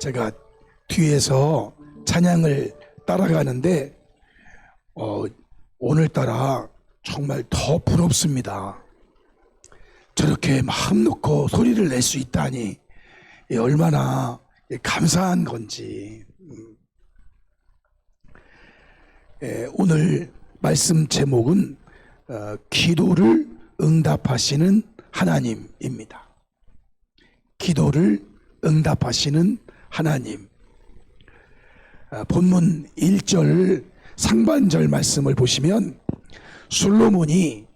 제가 뒤에서 찬양을 따라가는데 오늘따라 정말 더 부럽습니다. 저렇게 마음 놓고 소리를 낼 수 있다니 얼마나 감사한 건지. 오늘 말씀 제목은 기도를 응답하시는 하나님입니다. 기도를 응답하시는 하나님. 본문 1절 상반절 말씀을 보시면 솔로몬이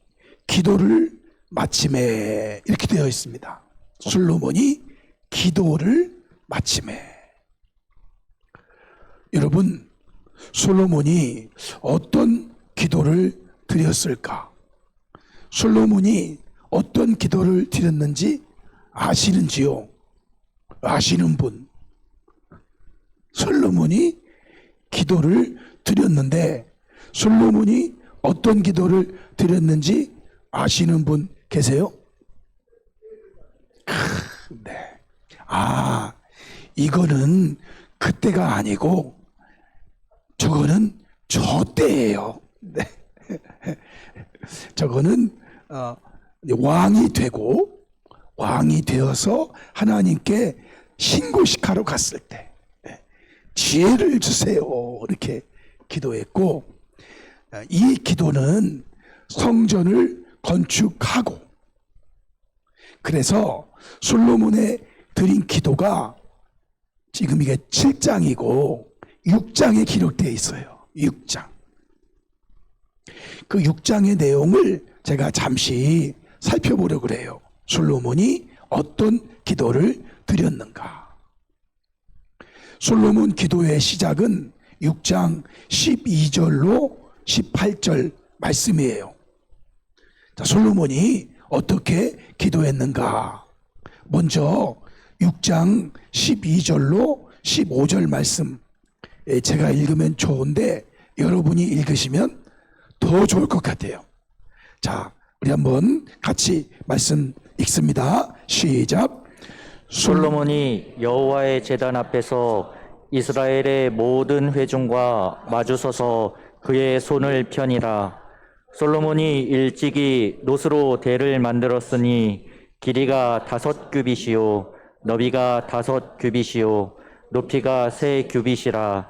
기도를 마침에 이렇게 되어 있습니다. 솔로몬이 기도를 마침에. 여러분, 솔로몬이 어떤 기도를 드렸을까? 솔로몬이 어떤 기도를 드렸는지 아시는지요? 아시는 분? 솔로몬이 기도를 드렸는데 솔로몬이 어떤 기도를 드렸는지 아시는 분 계세요? 네. 이거는 그때가 아니고 저거는 저 때예요. 네. 저거는 왕이 되고 왕이 되어서 하나님께 신고식하러 갔을 때 지혜를 주세요 이렇게 기도했고, 이 기도는 성전을 건축하고, 그래서 솔로몬의 드린 기도가 지금 이게 7장이고 6장에 기록되어 있어요. 6장. 그 6장의 내용을 제가 잠시 살펴보려고 그래요. 솔로몬이 어떤 기도를 드렸는가. 솔로몬 기도의 시작은 6장 12절로 18절 말씀이에요. 자, 솔로몬이 어떻게 기도했는가. 먼저 6장 12절로 15절 말씀 제가 읽으면 좋은데 여러분이 읽으시면 더 좋을 것 같아요. 자, 우리 한번 같이 말씀 읽습니다. 시작. 솔로몬이 여호와의 제단 앞에서 이스라엘의 모든 회중과 마주서서 그의 손을 펴니라. 솔로몬이 일찍이 노스로 대를 만들었으니 길이가 5규빗이요 너비가 5규빗이요 높이가 3규빗이라.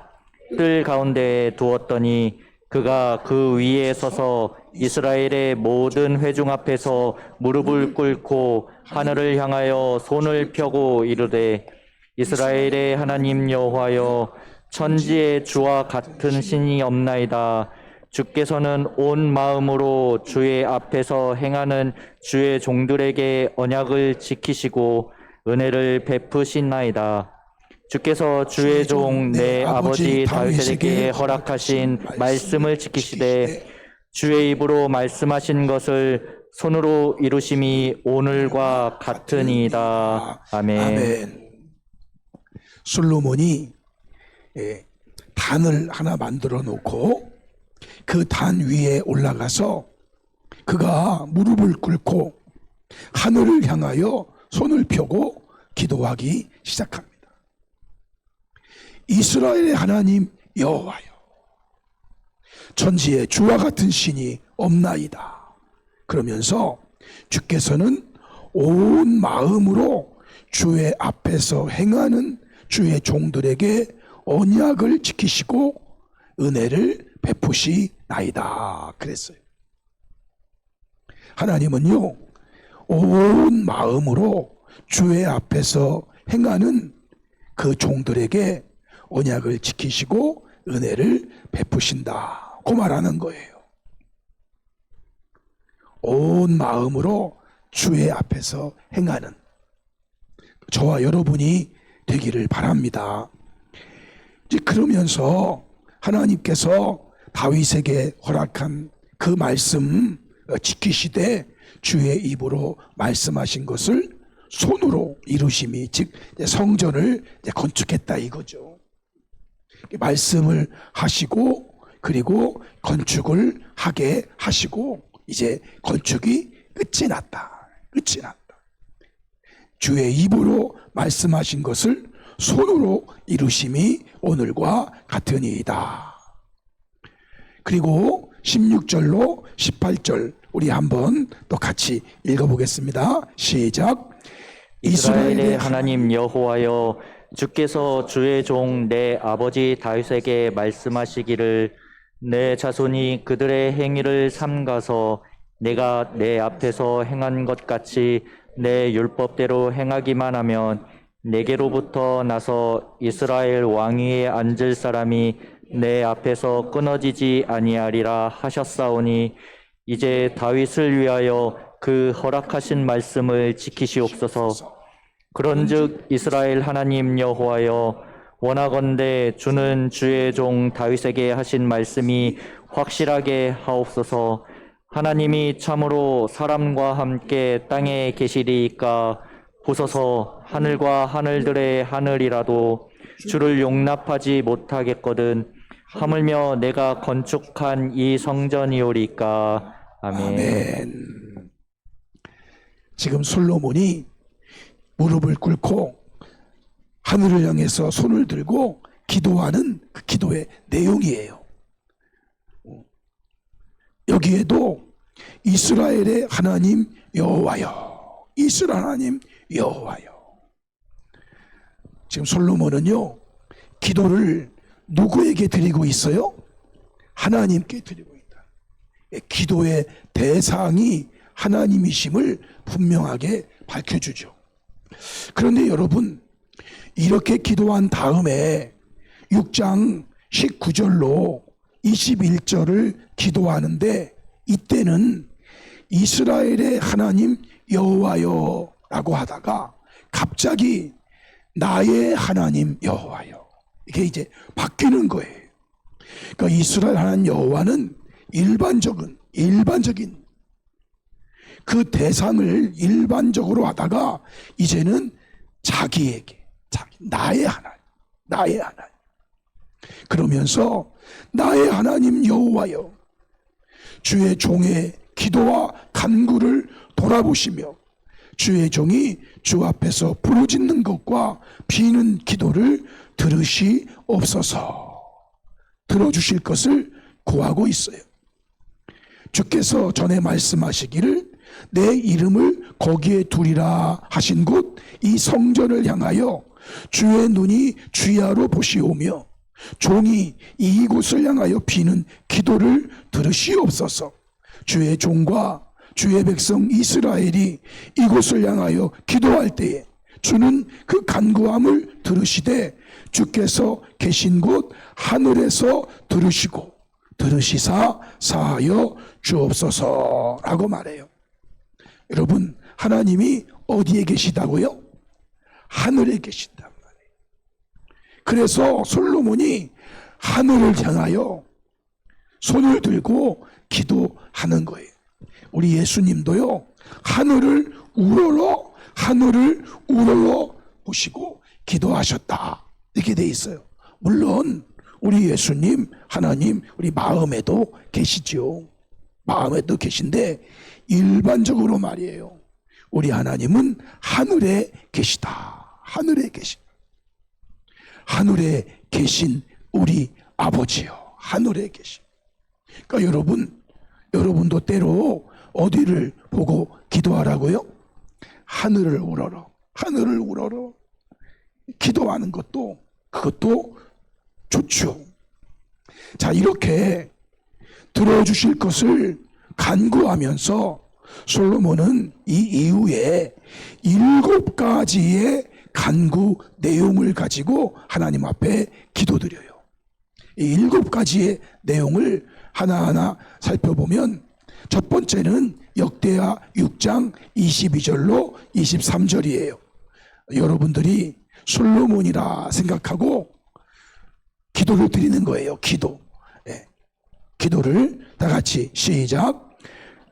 뜰 가운데에 두었더니 그가 그 위에 서서 이스라엘의 모든 회중 앞에서 무릎을 꿇고 하늘을 향하여 손을 펴고 이르되, 이스라엘의 하나님 여호와여, 천지의 주와 같은 신이 없나이다. 주께서는 온 마음으로 주의 앞에서 행하는 주의 종들에게 언약을 지키시고 은혜를 베푸시나이다. 주께서 주의 종 내 아버지 다윗에게 허락하신 말씀을 지키시되 주의 입으로 말씀하신 것을 손으로 이루심이 오늘과 같으니이다. 아멘. 솔로몬이 단을 하나 만들어 놓고 그 단 위에 올라가서 그가 무릎을 꿇고 하늘을 향하여 손을 펴고 기도하기 시작합니다. 이스라엘의 하나님 여호와여, 천지에 주와 같은 신이 없나이다. 그러면서 주께서는 온 마음으로 주의 앞에서 행하는 주의 종들에게 언약을 지키시고 은혜를 베푸시나이다. 그랬어요. 하나님은요, 온 마음으로 주의 앞에서 행하는 그 종들에게 언약을 지키시고 은혜를 베푸신다. 그 말하는 거예요. 온 마음으로 주의 앞에서 행하는 저와 여러분이 되기를 바랍니다. 이제 그러면서 하나님께서 다윗에게 허락한 그 말씀 지키시되 주의 입으로 말씀하신 것을 손으로 이루심이, 즉 성전을 건축했다 이거죠. 말씀을 하시고 그리고 건축을 하게 하시고 이제 건축이 끝이 났다. 주의 입으로 말씀하신 것을 손으로 이루심이 오늘과 같으니이다. 그리고 16절로 18절 우리 한번 또 같이 읽어보겠습니다. 시작. 이스라엘의 하나님 여호와여, 주께서 주의 종 내 아버지 다윗에게 말씀하시기를 내 자손이 그들의 행위를 삼가서 내가 내 앞에서 행한 것 같이 내 율법대로 행하기만 하면 내게로부터 나서 이스라엘 왕위에 앉을 사람이 내 앞에서 끊어지지 아니하리라 하셨사오니 이제 다윗을 위하여 그 허락하신 말씀을 지키시옵소서. 그런즉 이스라엘 하나님 여호와여, 원하건대 주는 주의 종 다윗에게 하신 말씀이 확실하게 하옵소서. 하나님이 참으로 사람과 함께 땅에 계시리이까 보소서. 하늘과 하늘들의 하늘이라도 주를 용납하지 못하겠거든 하물며 내가 건축한 이 성전이오리까. 아멘. 아멘. 지금 솔로몬이 무릎을 꿇고 하늘을 향해서 손을 들고 기도하는 그 기도의 내용이에요. 여기에도 이스라엘의 하나님 여호와여, 이스라엘 하나님 여호와여. 지금 솔로몬은요, 기도를 누구에게 드리고 있어요? 하나님께 드리고 있다. 기도의 대상이 하나님이심을 분명하게 밝혀주죠. 그런데 여러분, 이렇게 기도한 다음에 6장 19절로 21절을 기도하는데, 이때는 이스라엘의 하나님 여호와여 라고 하다가 갑자기 나의 하나님 여호와여, 이게 이제 바뀌는 거예요. 그러니까 이스라엘 하나님 여호와는 일반적인 그 대상을 일반적으로 하다가 이제는 자기에게, 나의 하나님. 그러면서 나의 하나님 여호와여, 주의 종의 기도와 간구를 돌아보시며 주의 종이 주 앞에서 부르짖는 것과 비는 기도를 들으시옵소서. 들어주실 것을 구하고 있어요. 주께서 전에 말씀하시기를 내 이름을 거기에 두리라 하신 곳 이 성전을 향하여 주의 눈이 주야로 보시오며 종이 이곳을 향하여 비는 기도를 들으시옵소서. 주의 종과 주의 백성 이스라엘이 이곳을 향하여 기도할 때에 주는 그 간구함을 들으시되 주께서 계신 곳 하늘에서 들으시고 들으시사 사하여 주옵소서라고 말해요. 여러분, 하나님이 어디에 계시다고요? 하늘에 계신단 말이에요. 그래서 솔로몬이 하늘을 향하여 손을 들고 기도하는 거예요. 우리 예수님도요, 하늘을 우러러 보시고 기도하셨다, 이렇게 돼 있어요. 물론 우리 예수님 하나님 우리 마음에도 계시죠. 마음에도 계신데 일반적으로 말이에요, 우리 하나님은 하늘에 계시다. 하늘에 계신 우리 아버지요, 하늘에 계신. 그러니까 여러분도 때로 어디를 보고 기도하라고요? 하늘을 우러러 기도하는 그것도 좋죠. 자, 이렇게 들어주실 것을 간구하면서 솔로몬은 이 이후에 7가지의 간구 내용을 가지고 하나님 앞에 기도드려요. 이 7가지의 내용을 하나하나 살펴보면, 첫 번째는 역대하 6장 22절로 23절이에요. 여러분들이 솔로몬이라 생각하고 기도를 드리는 거예요. 기도를 다 같이 시작.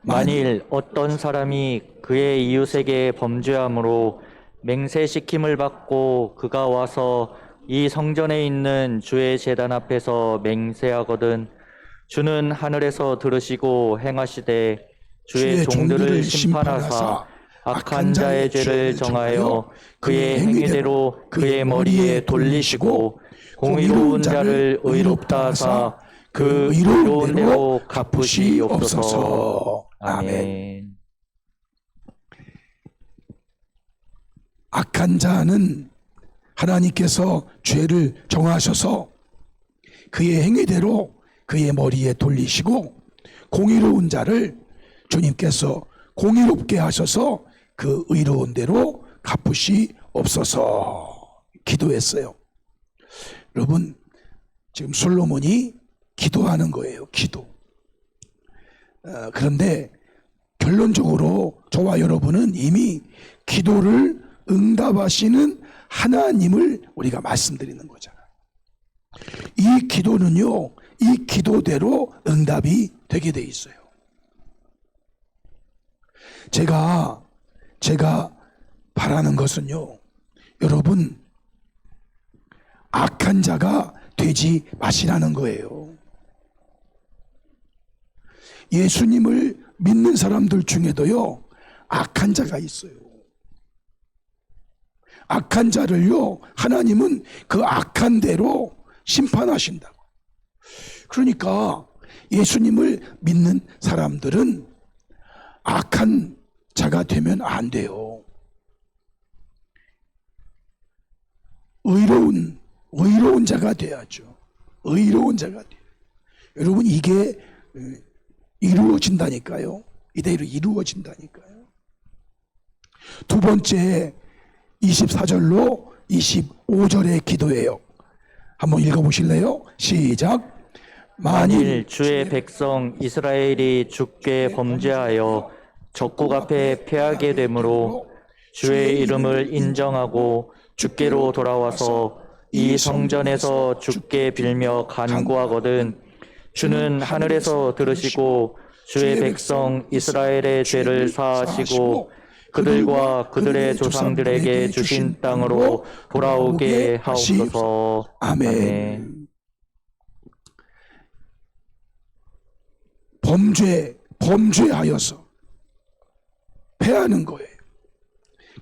만일 어떤 사람이 그의 이웃에게 범죄함으로 맹세시킴을 받고 그가 와서 이 성전에 있는 주의 제단 앞에서 맹세하거든 주는 하늘에서 들으시고 행하시되 주의 종들을 심판하사 악한 자의 죄를 정하여 그의 행위대로 그의 머리에 돌리시고 공의로운 자를 의롭다 하사 그 의로운 대로 갚으시옵소서. 아멘. 악한 자는 하나님께서 죄를 정하셔서 그의 행위대로 그의 머리에 돌리시고 공의로운 자를 주님께서 공의롭게 하셔서 그 의로운 대로 갚으시옵소서 기도했어요. 여러분, 지금 솔로몬이 기도하는 거예요. 기도. 그런데 결론적으로 저와 여러분은 이미 기도를 응답하시는 하나님을 우리가 말씀드리는 거잖아요. 이 기도는요, 이 기도대로 응답이 되게 돼 있어요. 제가 바라는 것은요, 여러분, 악한 자가 되지 마시라는 거예요. 예수님을 믿는 사람들 중에도요, 악한 자가 있어요. 악한 자를요, 하나님은 그 악한 대로 심판하신다고. 그러니까 예수님을 믿는 사람들은 악한 자가 되면 안 돼요. 의로운 자가 돼야죠. 의로운 자가 돼요. 여러분, 이게 이루어진다니까요. 이대로 이루어진다니까요. 두 번째, 24절로 25절의 기도예요. 한번 읽어보실래요? 시작. 만일 주의 백성 이스라엘이 주께 범죄하여 적국 앞에 패하게 되므로 주의 이름을 인정하고 주께로 돌아와서 이 성전에서 주께 빌며 간구하거든 주는 하늘에서 들으시고 주의 백성 이스라엘의 죄를 사하시고 그들과 그들의 조상들에게 주신 땅으로 돌아오게 하옵소서. 아멘. 범죄하여서 패하는 거예요.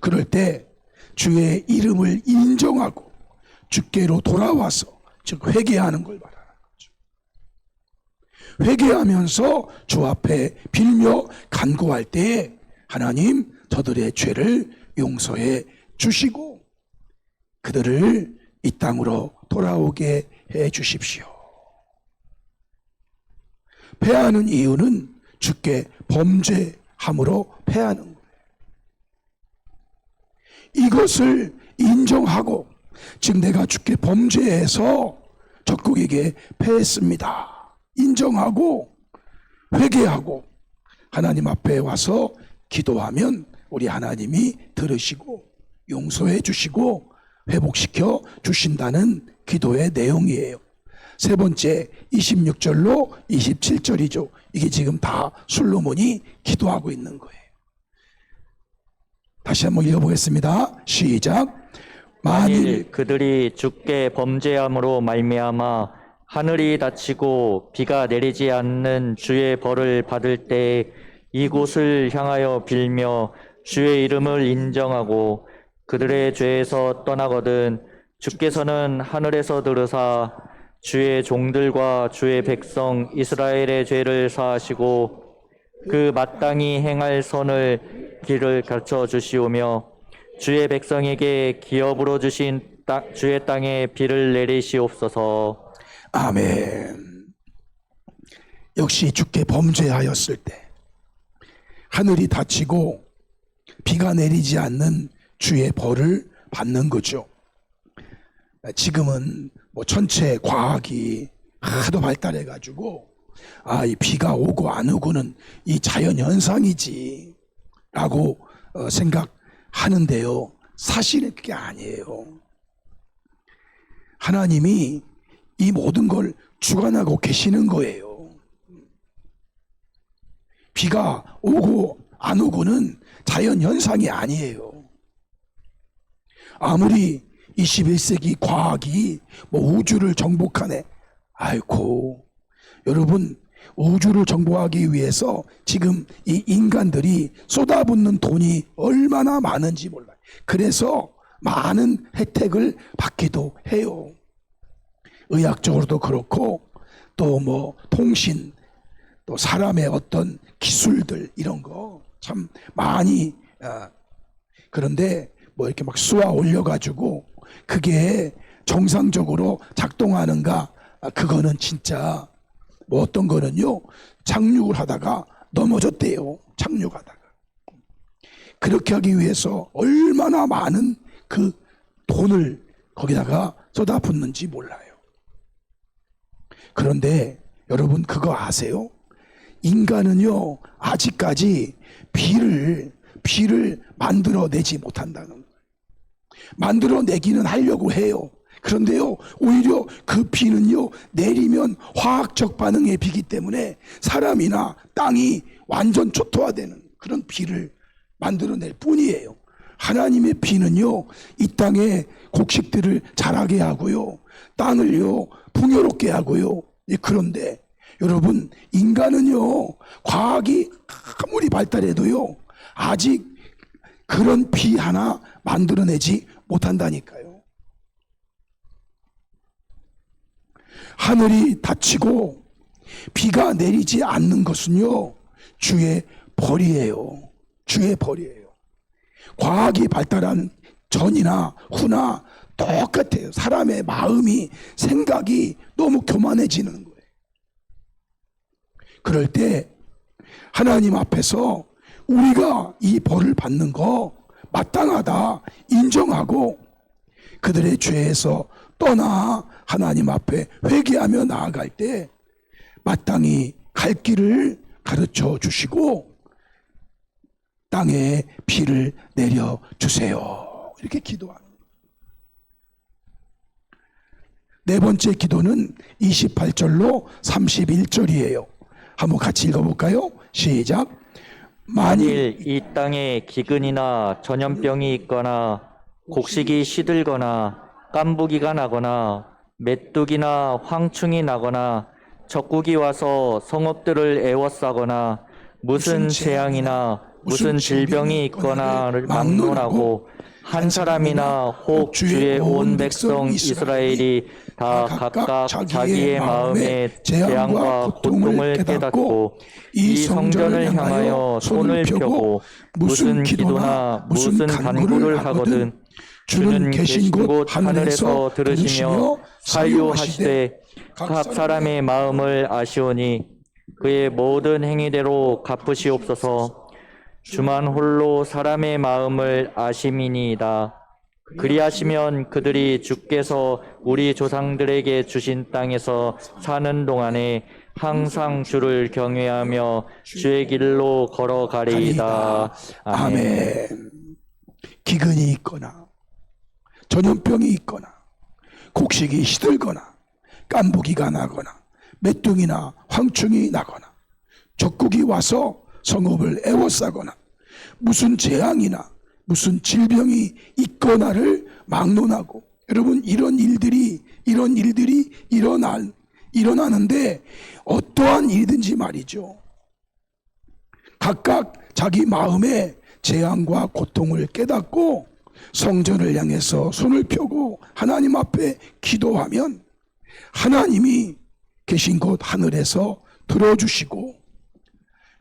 그럴 때 주의 이름을 인정하고 주께로 돌아와서, 즉 회개하는 걸 말하는 거죠. 회개하면서 주 앞에 빌며 간구할 때에 하나님, 저들의 죄를 용서해 주시고 그들을 이 땅으로 돌아오게 해 주십시오. 패하는 이유는 주께 범죄함으로 패하는 거예요. 이것을 인정하고, 즉 내가 주께 범죄해서 적국에게 패했습니다. 인정하고 회개하고 하나님 앞에 와서 기도하면 우리 하나님이 들으시고 용서해 주시고 회복시켜 주신다는 기도의 내용이에요. 세 번째, 26절로 27절이죠. 이게 지금 다 솔로몬이 기도하고 있는 거예요. 다시 한번 읽어보겠습니다. 시작. 만일 그들이 주께 범죄함으로 말미암아 하늘이 닫히고 비가 내리지 않는 주의 벌을 받을 때 이곳을 향하여 빌며 주의 이름을 인정하고 그들의 죄에서 떠나거든 주께서는 하늘에서 들으사 주의 종들과 주의 백성 이스라엘의 죄를 사하시고 그 마땅히 행할 선을 길을 가르쳐 주시오며 주의 백성에게 기업으로 주신 주의 땅에 비를 내리시옵소서. 아멘. 역시 주께 범죄하였을 때 하늘이 닫히고 비가 내리지 않는 주의 벌을 받는 거죠. 지금은 뭐 전체 과학이 하도 발달해 가지고 이 비가 오고 안 오고는 이 자연 현상이지 라고 생각하는데요. 사실은 그게 아니에요. 하나님이 이 모든 걸 주관하고 계시는 거예요. 비가 오고 안 오고는 자연 현상이 아니에요. 아무리 21세기 과학이 뭐 우주를 정복하네. 아이고, 여러분, 우주를 정복하기 위해서 지금 이 인간들이 쏟아붓는 돈이 얼마나 많은지 몰라요. 그래서 많은 혜택을 받기도 해요. 의학적으로도 그렇고 또 뭐 통신, 또 사람의 어떤 기술들 이런 거 참 많이 그런데 뭐 이렇게 막 쏘아 올려가지고 그게 정상적으로 작동하는가? 그거는 진짜 뭐 어떤 거는요 착륙을 하다가 넘어졌대요. 착륙하다가. 그렇게 하기 위해서 얼마나 많은 그 돈을 거기다가 쏟아붓는지 몰라요. 그런데 여러분 그거 아세요? 인간은요 아직까지 비를 만들어내지 못한다는 거예요. 만들어내기는 하려고 해요. 그런데요 오히려 그 비는요 내리면 화학적 반응의 비기 때문에 사람이나 땅이 완전 초토화되는 그런 비를 만들어낼 뿐이에요. 하나님의 비는요 이 땅에 곡식들을 자라게 하고요 땅을요 풍요롭게 하고요. 그런데 여러분 인간은요 과학이 아무리 발달해도요 아직 그런 비 하나 만들어내지 못한다니까요. 하늘이 닫히고 비가 내리지 않는 것은요 주의 벌이에요. 주의 벌이에요. 과학이 발달한 전이나 후나 똑같아요. 사람의 마음이 생각이 너무 교만해지는 거예요. 그럴 때 하나님 앞에서 우리가 이 벌을 받는 거 마땅하다 인정하고 그들의 죄에서 떠나 하나님 앞에 회개하며 나아갈 때 마땅히 갈 길을 가르쳐 주시고 땅에 비를 내려 주세요. 이렇게 기도하는 거예요. 네 번째 기도는 28절로 31절이에요. 한번 같이 읽어볼까요? 시작. 만일 이 땅에 기근이나 전염병이 있거나 곡식이 시들거나 깐부기가 나거나 메뚜기나 황충이 나거나 적국이 와서 성읍들을 애워싸거나 무슨 재앙이나 무슨 질병이 있거나를 막론하고 한 사람이나 혹 주의 온 백성 이스라엘이 다 각각 자기의 마음의 재앙과 고통을 깨닫고 이 성전을 향하여 손을 펴고 무슨 기도나 무슨 간구를 하거든 주는 계신 곳 하늘에서 들으시며 사유하시되 각 사람의 마음을 아시오니 그의 모든 행위대로 갚으시옵소서. 주만 홀로 사람의 마음을 아심이니이다. 그리하시면 그들이 주께서 우리 조상들에게 주신 땅에서 사는 동안에 항상 주를 경외하며 주의 길로 걸어가리이다. 아멘. 기근이 있거나 전염병이 있거나 곡식이 시들거나 깐부기가 나거나 메뚜기나 황충이 나거나 적국이 와서 성읍을 애워싸거나 무슨 재앙이나 무슨 질병이 있거나를 막론하고 여러분 이런 일들이 일어나는데 어떠한 일이든지 말이죠. 각각 자기 마음의 재앙과 고통을 깨닫고 성전을 향해서 손을 펴고 하나님 앞에 기도하면 하나님이 계신 곳 하늘에서 들어주시고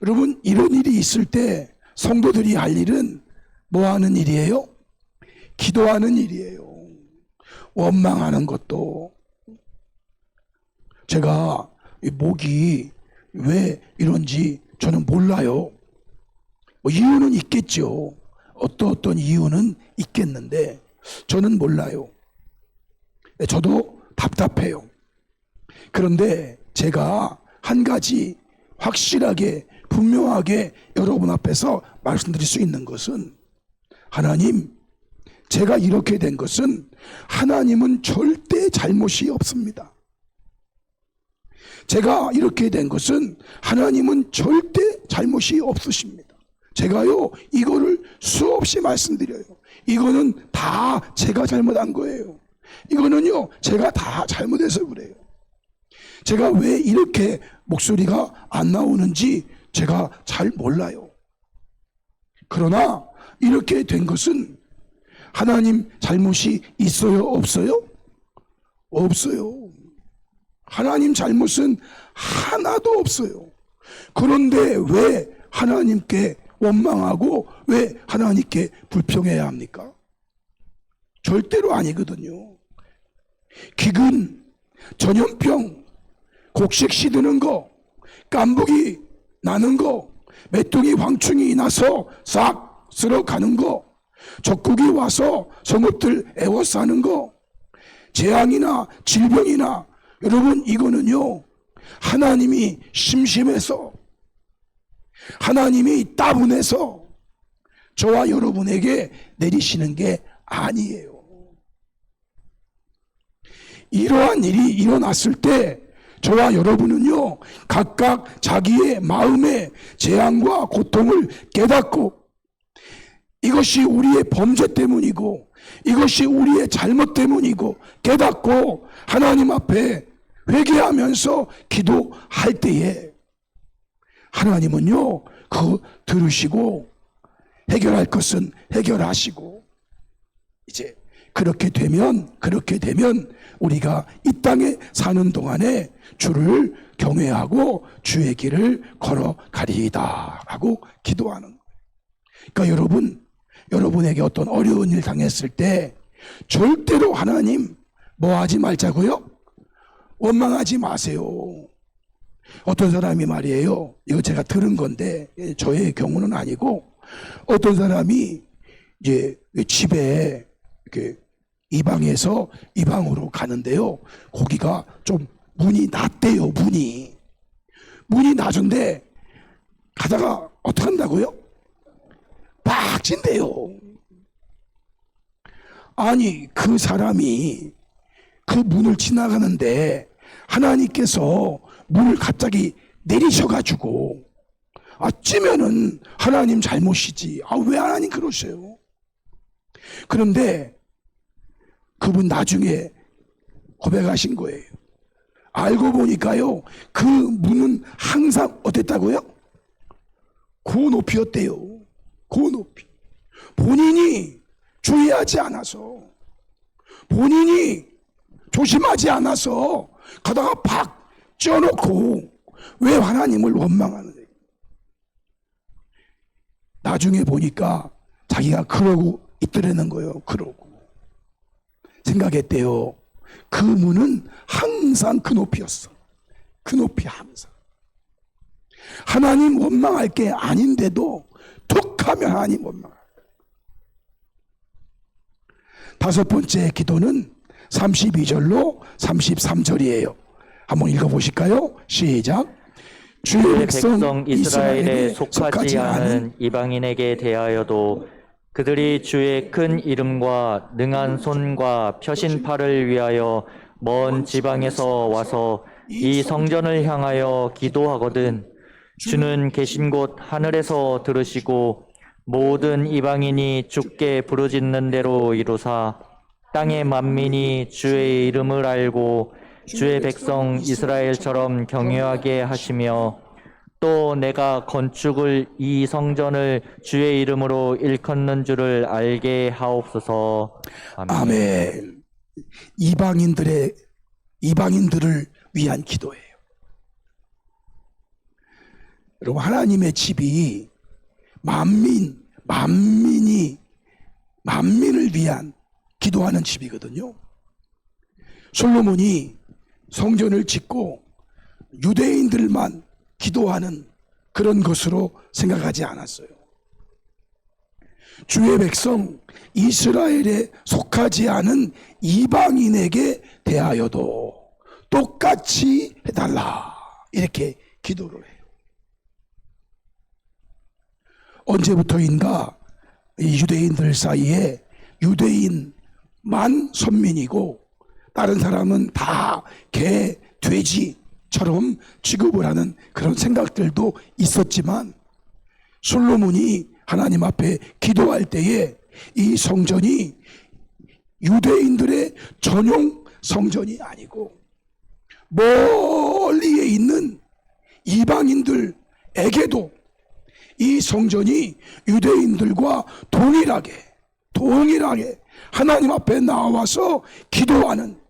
여러분 이런 일이 있을 때 성도들이 할 일은 뭐 하는 일이에요? 기도하는 일이에요. 원망하는 것도 제가 목이 왜 이런지 저는 몰라요. 뭐 이유는 있겠죠. 어떤 이유는 있겠는데 저는 몰라요. 저도 답답해요. 그런데 제가 한 가지 확실하게 분명하게 여러분 앞에서 말씀드릴 수 있는 것은 하나님, 제가 이렇게 된 것은 하나님은 절대 잘못이 없습니다. 제가 이렇게 된 것은 하나님은 절대 잘못이 없으십니다. 제가요 이거를 수없이 말씀드려요. 이거는 다 제가 잘못한 거예요. 이거는요 제가 다 잘못해서 그래요. 제가 왜 이렇게 목소리가 안 나오는지 제가 잘 몰라요. 그러나 이렇게 된 것은 하나님 잘못이 있어요? 없어요? 없어요. 하나님 잘못은 하나도 없어요. 그런데 왜 하나님께 원망하고 왜 하나님께 불평해야 합니까? 절대로 아니거든요. 기근, 전염병, 곡식 시드는 거, 깐부기 나는 거, 메뚜기 황충이 나서 싹 쓸어가는 거, 적국이 와서 성읍들 애워싸는 거, 재앙이나 질병이나, 여러분 이거는요 하나님이 심심해서, 하나님이 따분해서 저와 여러분에게 내리시는 게 아니에요. 이러한 일이 일어났을 때 저와 여러분은요 각각 자기의 마음의 재앙과 고통을 깨닫고, 이것이 우리의 범죄 때문이고 이것이 우리의 잘못 때문이고 깨닫고 하나님 앞에 회개하면서 기도할 때에 하나님은요 그거 들으시고 해결할 것은 해결하시고, 이제 그렇게 되면 우리가 이 땅에 사는 동안에 주를 경외하고 주의 길을 걸어가리이다 라고 기도하는 거예요. 그러니까 여러분에게 어떤 어려운 일 당했을 때 절대로 하나님 뭐 하지 말자고요? 원망하지 마세요. 어떤 사람이 말이에요, 이거 제가 들은 건데 저의 경우는 아니고, 어떤 사람이 이제 집에 이렇게 이 방에서 이 방으로 가는데요, 거기가 좀 문이 낮대요. 문이 낮은데 가다가 어떻게 한다고요? 팍 친대요. 아니 그 사람이 그 문을 지나가는데 하나님께서 문을 갑자기 내리셔가지고 찌면은 하나님 잘못이지. 왜 하나님 그러세요? 그런데 그분 나중에 고백하신 거예요. 알고 보니까요 그 문은 항상 어땠다고요? 고높이였대요. 고높이. 본인이 주의하지 않아서, 본인이 조심하지 않아서 가다가 팍 쪄놓고 왜 하나님을 원망하는 거예요? 나중에 보니까 자기가 그러고 있더라는 거예요. 그러고 생각했대요. 그 문은 항상 그 높이였어. 그 높이 항상. 하나님 원망할 게 아닌데도 툭 하면 하나님 원망할. 다섯 번째 기도는 32절로 33절이에요. 한번 읽어보실까요? 시작. 주의 백성 이스라엘에 속하지 않은 이방인에게 대하여도 그들이 주의 큰 이름과 능한 손과 펴신 팔을 위하여 먼 지방에서 와서 이 성전을 향하여 기도하거든 주는 계신 곳 하늘에서 들으시고 모든 이방인이 주께 부르짖는 대로 이루사 땅의 만민이 주의 이름을 알고 주의 백성 이스라엘처럼 경외하게 하시며 또 내가 건축을 이 성전을 주의 이름으로 일컫는 줄을 알게 하옵소서. 아멘. 아멘. 이방인들을 위한 기도예요. 여러분 하나님의 집이 만민을 위한 기도하는 집이거든요. 솔로몬이 성전을 짓고 유대인들만 기도하는 그런 것으로 생각하지 않았어요. 주의 백성 이스라엘에 속하지 않은 이방인에게 대하여도 똑같이 해달라 이렇게 기도를 해요. 언제부터인가 이 유대인들 사이에 유대인만 선민이고 다른 사람은 다 개, 돼지처럼 취급을 하는 그런 생각들도 있었지만 솔로몬이 하나님 앞에 기도할 때에 이 성전이 유대인들의 전용 성전이 아니고 멀리에 있는 이방인들에게도 이 성전이 유대인들과 동일하게 하나님 앞에 나와서 기도하는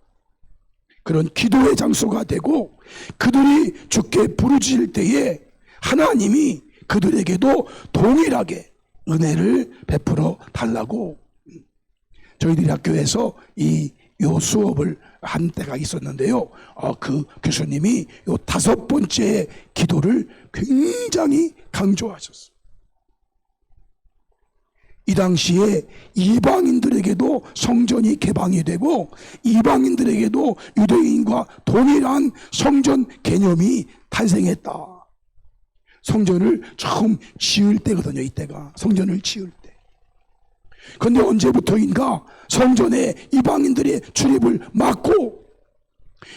그런 기도의 장소가 되고, 그들이 주께 부르짖을 때에 하나님이 그들에게도 동일하게 은혜를 베풀어 달라고, 저희들이 학교에서 요 수업을 한 때가 있었는데요. 그 교수님이 요 5번째 기도를 굉장히 강조하셨어요. 이 당시에 이방인들에게도 성전이 개방이 되고, 이방인들에게도 유대인과 동일한 성전 개념이 탄생했다. 성전을 처음 지을 때거든요. 이때가 성전을 지을 때. 그런데 언제부터인가 성전에 이방인들의 출입을 막고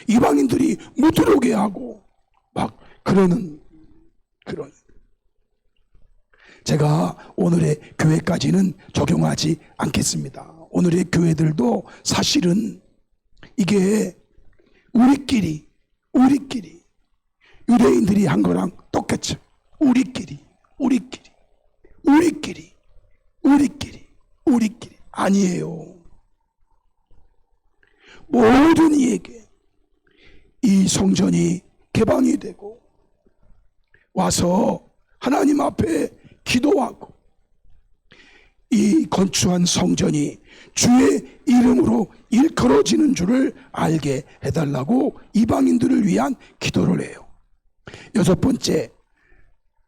이방인들이 못 들어오게 하고 막 그러는. 제가 오늘의 교회까지는 적용하지 않겠습니다. 오늘의 교회들도 사실은 이게 우리끼리 유대인들이 한 거랑 똑같죠. 우리끼리 아니에요. 모든 이에게 이 성전이 개방이 되고 와서 하나님 앞에 기도하고, 이 건축한 성전이 주의 이름으로 일컬어지는 줄을 알게 해달라고 이방인들을 위한 기도를 해요. 6번째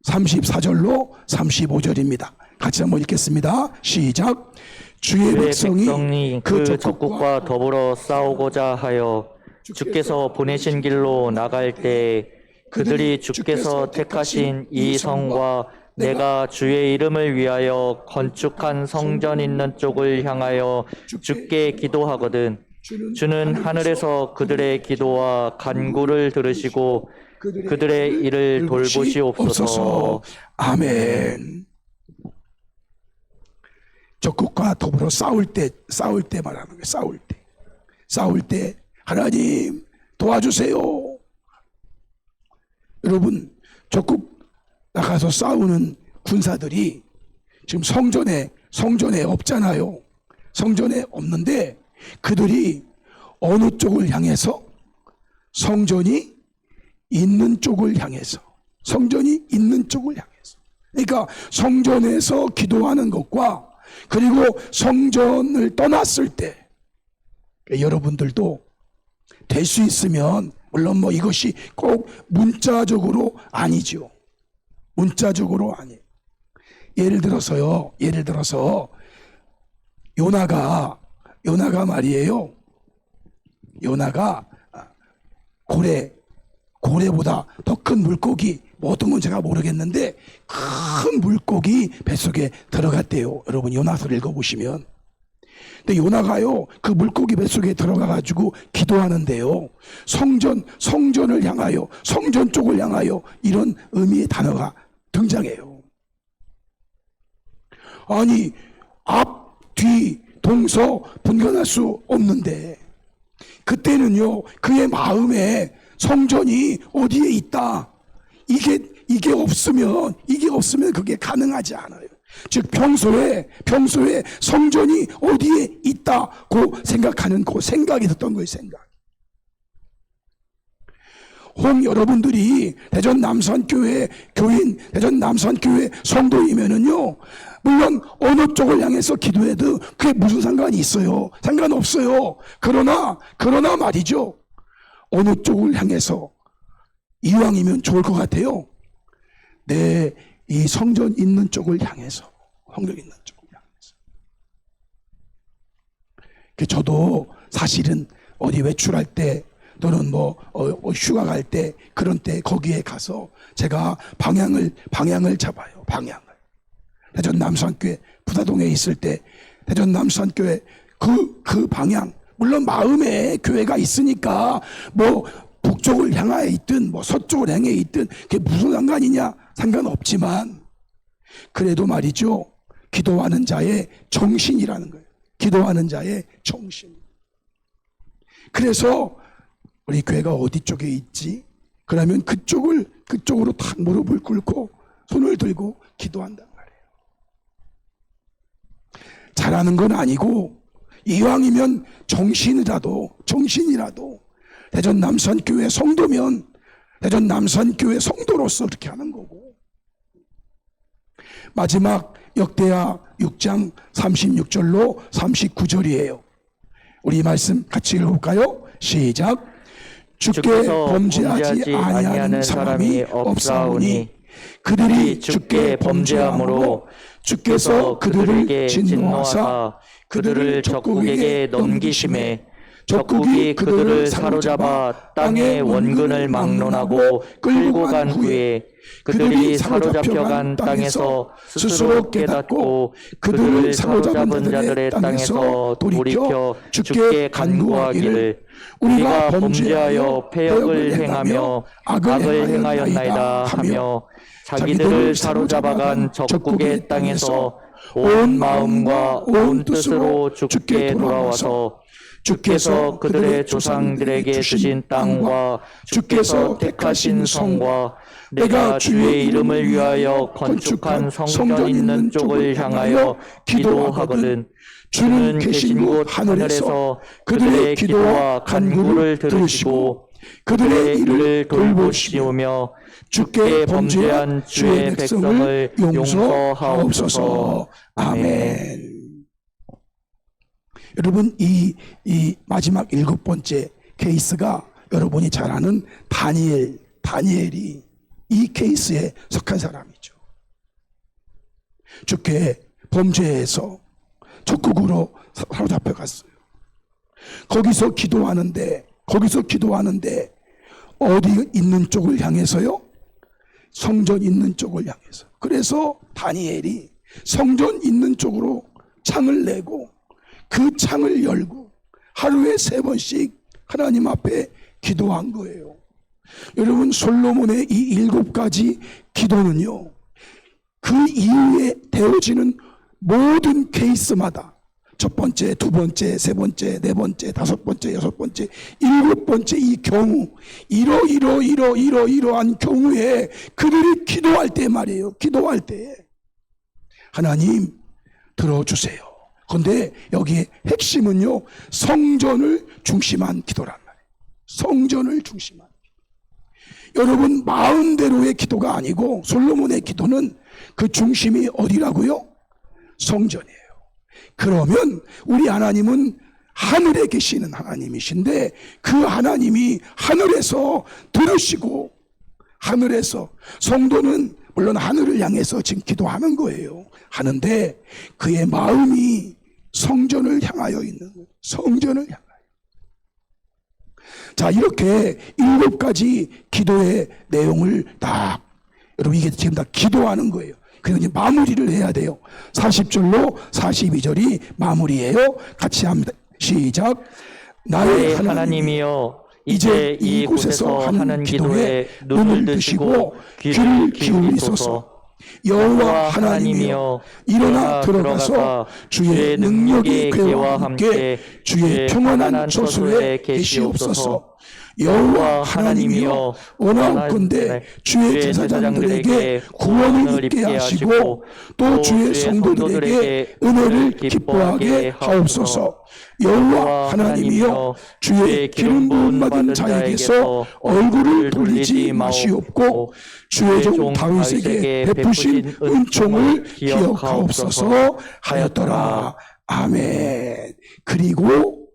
34절로 35절입니다. 같이 한번 읽겠습니다. 시작. 주의 백성이 그 적국과 더불어 싸우고자 하여 주께서 보내신 길로 나갈 때 그들이 주께서 택하신 이 성과 내가 주의 이름을 위하여 건축한 성전 있는 쪽을 향하여 주께 기도하거든 주는 하늘에서 그들의 기도와 간구를 들으시고 그들의 일을 돌보시옵소서. 아멘. 적국과 더불어 싸울 때 말하는 거예요. 싸울 때 하나님 도와주세요. 여러분, 적국 나가서 싸우는 군사들이 지금 성전에 없잖아요. 성전에 없는데 그들이 어느 쪽을 향해서? 성전이 있는 쪽을 향해서. 그러니까 성전에서 기도하는 것과 그리고 성전을 떠났을 때, 여러분들도 될 수 있으면, 물론 뭐 이것이 꼭 문자적으로 아니죠. 예를 들어서 요나가 말이에요. 요나가 고래보다 더 큰 물고기, 뭐 어떤 건 제가 모르겠는데 큰 물고기 뱃속에 들어갔대요. 여러분 요나서를 읽어보시면. 근데 요나가요 그 물고기 뱃속에 들어가가지고 기도하는데요, 성전을 향하여, 성전 쪽을 향하여, 이런 의미의 단어가 등장해요. 아니 앞, 뒤, 동서 분간할 수 없는데 그때는요 그의 마음에 성전이 어디에 있다, 이게 없으면 그게 가능하지 않아요. 즉 평소에 성전이 어디에 있다고 생각하는 그 생각이 들었던 거예요. 혹 여러분들이 대전 남산교회 교인, 대전 남산교회 성도이면은요, 물론 어느 쪽을 향해서 기도해도 그게 무슨 상관이 있어요? 상관없어요. 그러나 말이죠, 어느 쪽을 향해서 이왕이면 좋을 것 같아요. 이 성전 있는 쪽을 향해서, 저도 사실은 어디 외출할 때 또는 뭐 휴가 갈 때, 그런 때 거기에 가서 제가 방향을 잡아요. 대전 남산교회 부다동에 있을 때 대전 남산교회 그 방향, 물론 마음에 교회가 있으니까 뭐 북쪽을 향하여 있든 뭐 서쪽을 향해 있든 그게 무슨 상관이냐? 상관없지만 그래도 말이죠, 기도하는 자의 정신이라는 거예요. 기도하는 자의 정신. 그래서 우리 교회가 어디 쪽에 있지? 그러면 그쪽으로 탁 무릎을 꿇고 손을 들고 기도한단 말이에요. 잘하는 건 아니고 이왕이면 정신이라도 대전 남산교회 성도면 대전 남산교회 성도로서 그렇게 하는 거고, 마지막 역대하 6장 36절로 39절이에요. 우리 말씀 같이 읽어볼까요? 시작. 주께 범죄하지 아니하는 사람이 없사오니 그들이 주께 범죄함으로 주께서 그들에게 진노하사 그들을 적국에게 넘기심에 적국이 그들을 사로잡아 땅의 원근을 막론하고 끌고 간 후에 그들이 사로잡혀간 땅에서 스스로 깨닫고 그들을 사로잡은 자들의 땅에서 돌이켜 주께 간구하기를 우리가 범죄하여 패역을 행하며 악을 행하였나이다 하며 자기들을 사로잡아간 적국의 땅에서 온 마음과 온 뜻으로 주께 돌아와서 주께서 그들의 조상들에게 주신 땅과 주께서 택하신 성과 내가 주의 이름을 위하여 건축한 성전 있는 쪽을 향하여 기도하거든 주는 계신 곳 하늘에서 그들의 기도와 간구를 들으시고 그들의 일을 돌보시오며 주께 범죄한 주의 백성을 용서하옵소서. 아멘. 여러분, 이 마지막 7번째 케이스가 여러분이 잘 아는 다니엘이 이 케이스에 속한 사람이죠. 주께 범죄해서 적국으로 사로잡혀 갔어요. 거기서 기도하는데 어디 있는 쪽을 향해서요? 성전 있는 쪽을 향해서. 그래서 다니엘이 성전 있는 쪽으로 창을 내고 그 창을 열고 하루에 3번씩 하나님 앞에 기도한 거예요. 여러분, 솔로몬의 이 7가지 기도는요, 그 이후에 되어지는 모든 케이스마다 첫 번째, 두 번째, 세 번째, 네 번째, 다섯 번째, 여섯 번째, 7번째 이 경우, 이러한 경우에 그들이 기도할 때 말이에요. 기도할 때 하나님 들어주세요. 그런데 여기에 핵심은요, 성전을 중심한 기도란 말이에요. 성전을 중심한 기도. 여러분, 마음대로의 기도가 아니고 솔로몬의 기도는 그 중심이 어디라고요? 성전이에요. 그러면 우리 하나님은 하늘에 계시는 하나님이신데 그 하나님이 하늘에서 들으시고, 하늘에서 성도는 물론 하늘을 향해서 지금 기도하는 거예요. 하는데 그의 마음이 성전을 향하여 있는 거예요. 성전을 향하여. 자, 이렇게 7가지 기도의 내용을 딱, 여러분 이게 지금 다 기도하는 거예요. 그래서 이제 마무리를 해야 돼요. 40절로 42절이 마무리예요. 같이 합니다. 시작. 나의 하나님이여, 이제 이곳에서 하는 기도에 눈을 뜨시고 귀를 기울이소서. 여호와 하나님이여, 일어나 들어가서 주의 능력의 궤와 함께 주의 평안한 저수에 계시옵소서. 여호와 하나님이여, 원하옵건대 주의 제사장들에게 구원을 있게 하시고 또 주의 성도들에게 은혜를 기뻐하게 하옵소서. 여호와 하나님이여, 주의 기름 부음 받은 자에게서 얼굴을 돌리지 마시옵고 주의 종 다윗에게 베푸신 은총을 기억하옵소서 하였더라. 아멘. 그리고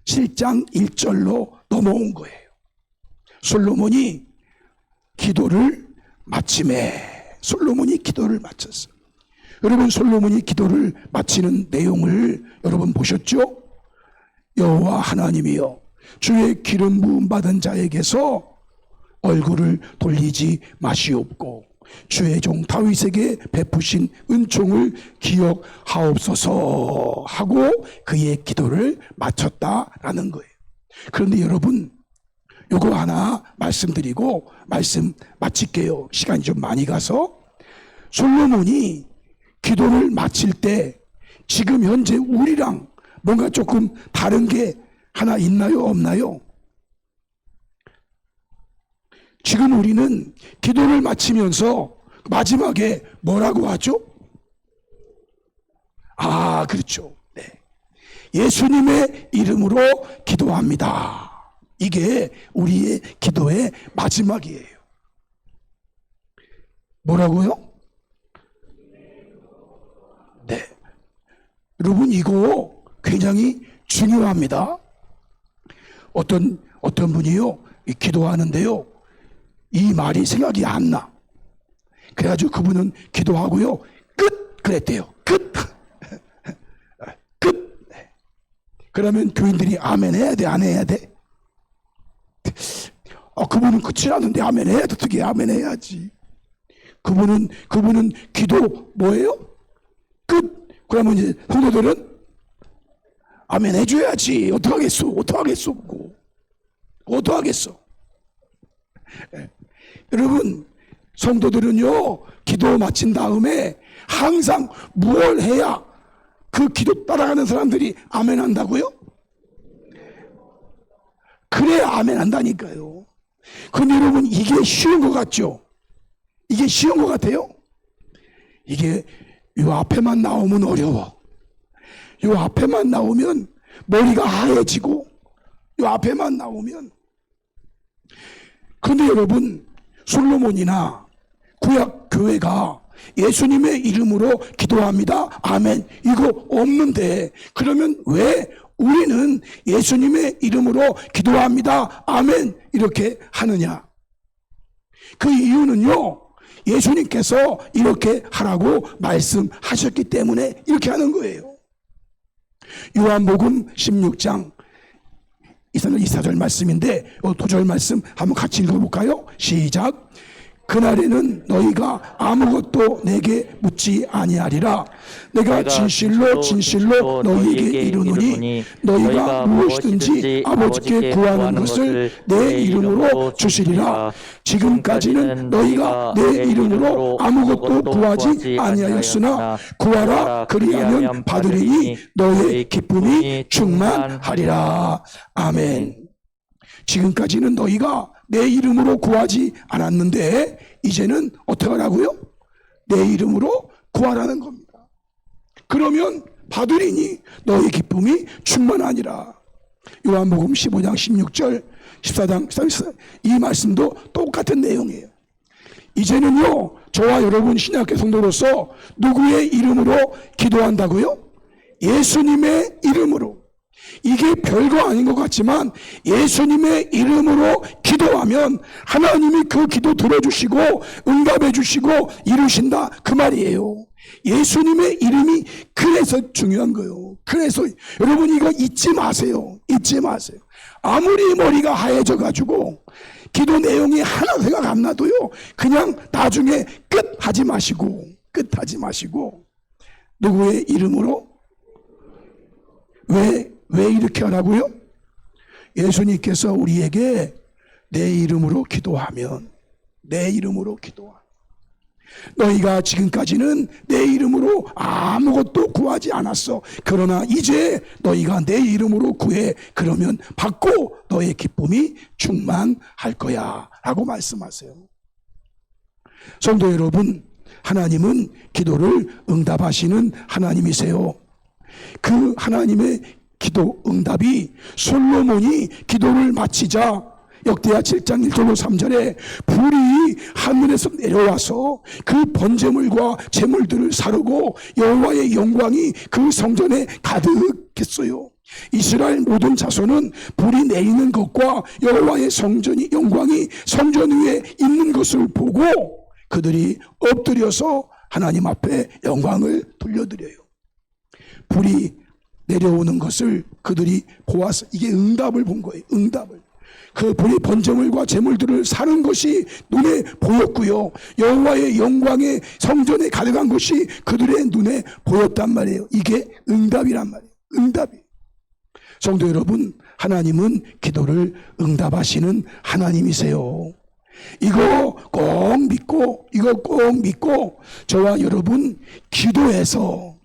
7장 1절로 넘어온 거예요. 솔로몬이 기도를 마쳤어요. 여러분, 솔로몬이 기도를 마치는 내용을 여러분 보셨죠? 여호와 하나님이여, 주의 기름 부음 받은 자에게서 얼굴을 돌리지 마시옵고 주의 종 다윗에게 베푸신 은총을 기억하옵소서 하고 그의 기도를 마쳤다라는 거예요. 그런데 여러분, 요거 하나 말씀드리고 말씀 마칠게요. 시간이 좀 많이 가서. 솔로몬이 기도를 마칠 때 지금 현재 우리랑 뭔가 조금 다른 게 하나 있나요? 없나요? 지금 우리는 기도를 마치면서 마지막에 뭐라고 하죠? 아, 그렇죠. 네. 예수님의 이름으로 기도합니다. 이게 우리의 기도의 마지막이에요. 뭐라고요? 네. 여러분, 이거 굉장히 중요합니다. 어떤 분이요, 기도하는데요, 이 말이 생각이 안 나. 그래가지고 그분은 기도하고요, 끝! 그랬대요. 끝! 끝! 네. 그러면 교인들이 아멘 해야 돼, 안 해야 돼? 그분은 끝이라는데 아멘 해야 돼. 어떻게 아멘 해야지. 그분은 기도 뭐예요? 끝! 그러면 이제 성도들은 아멘 해줘야지. 어떡하겠어? 어떡하겠어? 네. 여러분, 성도들은요, 기도 마친 다음에 항상 무엇을 해야 그 기도 따라가는 사람들이 아멘 한다고요? 그래야 아멘 한다니까요. 근데 여러분, 이게 쉬운 것 같죠? 이게 쉬운 것 같아요? 이게 요 앞에만 나오면 어려워. 요 앞에만 나오면 머리가 하얘지고, 요 앞에만 나오면. 그런데 여러분, 솔로몬이나 구약 교회가 예수님의 이름으로 기도합니다, 아멘, 이거 없는데, 그러면 왜 우리는 예수님의 이름으로 기도합니다, 아멘, 이렇게 하느냐? 그 이유는요, 예수님께서 이렇게 하라고 말씀하셨기 때문에 이렇게 하는 거예요. 요한복음 16장 24절 말씀인데, 2절 말씀 한번 같이 읽어볼까요? 시작. 그날에는 너희가 아무것도 내게 묻지 아니하리라. 내가 진실로 너희에게 이르노니 너희가 무엇이든지 아버지께 구하는 것을 내 이름으로 주시리라. 지금까지는 너희가 내 이름으로 아무것도 구하지 아니하였으나 구하라, 그리하면 받으리니 너희의 기쁨이 충만하리라. 아멘. 지금까지는 너희가 내 이름으로 구하지 않았는데 이제는 어떻게 하라고요? 내 이름으로 구하라는 겁니다. 그러면 받으리니 너희 기쁨이 충만하니라. 요한복음 15장 16절 14장 14절 이 말씀도 똑같은 내용이에요. 이제는요, 저와 여러분 신약교 성도로서 누구의 이름으로 기도한다고요? 예수님의 이름으로. 이게 별거 아닌 것 같지만 예수님의 이름으로 기도하면 하나님이 그 기도 들어주시고 응답해 주시고 이루신다, 그 말이에요. 예수님의 이름이 그래서 중요한 거예요. 그래서 여러분, 이거 잊지 마세요. 아무리 머리가 하얘져 가지고 기도 내용이 하나 생각 안 나도요, 그냥 나중에 끝 하지 마시고 누구의 이름으로, 왜 이렇게 하라고요? 예수님께서 우리에게 내 이름으로 기도하면, 너희가 지금까지는 내 이름으로 아무것도 구하지 않았어. 그러나 이제 너희가 내 이름으로 구해. 그러면 받고 너의 기쁨이 충만할 거야 라고 말씀하세요. 성도 여러분, 하나님은 기도를 응답하시는 하나님이세요. 그 하나님의 기도 응답이 솔로몬이 기도를 마치자 역대하 7장 1절로 3절에 불이 하늘에서 내려와서 그 번제물과 제물들을 사르고 여호와의 영광이 그 성전에 가득했어요. 이스라엘 모든 자손은 불이 내리는 것과 여호와의 영광이 성전 위에 있는 것을 보고 그들이 엎드려서 하나님 앞에 영광을 돌려드려요. 불이 내려오는 것을 그들이 보아서, 이게 응답을 본 거예요. 그 불이 번제물과 제물들을 사는 것이 눈에 보였고요, 여호와의 영광의 성전에 가득한 것이 그들의 눈에 보였단 말이에요. 이게 응답이란 말이에요. 응답이. 성도 여러분, 하나님은 기도를 응답하시는 하나님이세요. 이거 꼭 믿고 저와 여러분 기도해서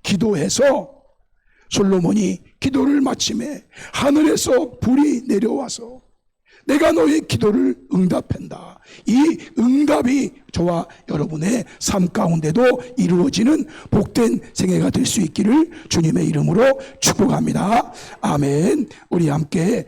솔로몬이 기도를 마침에 하늘에서 불이 내려와서 내가 너의 기도를 응답한다. 이 응답이 저와 여러분의 삶 가운데도 이루어지는 복된 생애가 될 수 있기를 주님의 이름으로 축복합니다. 아멘. 우리 함께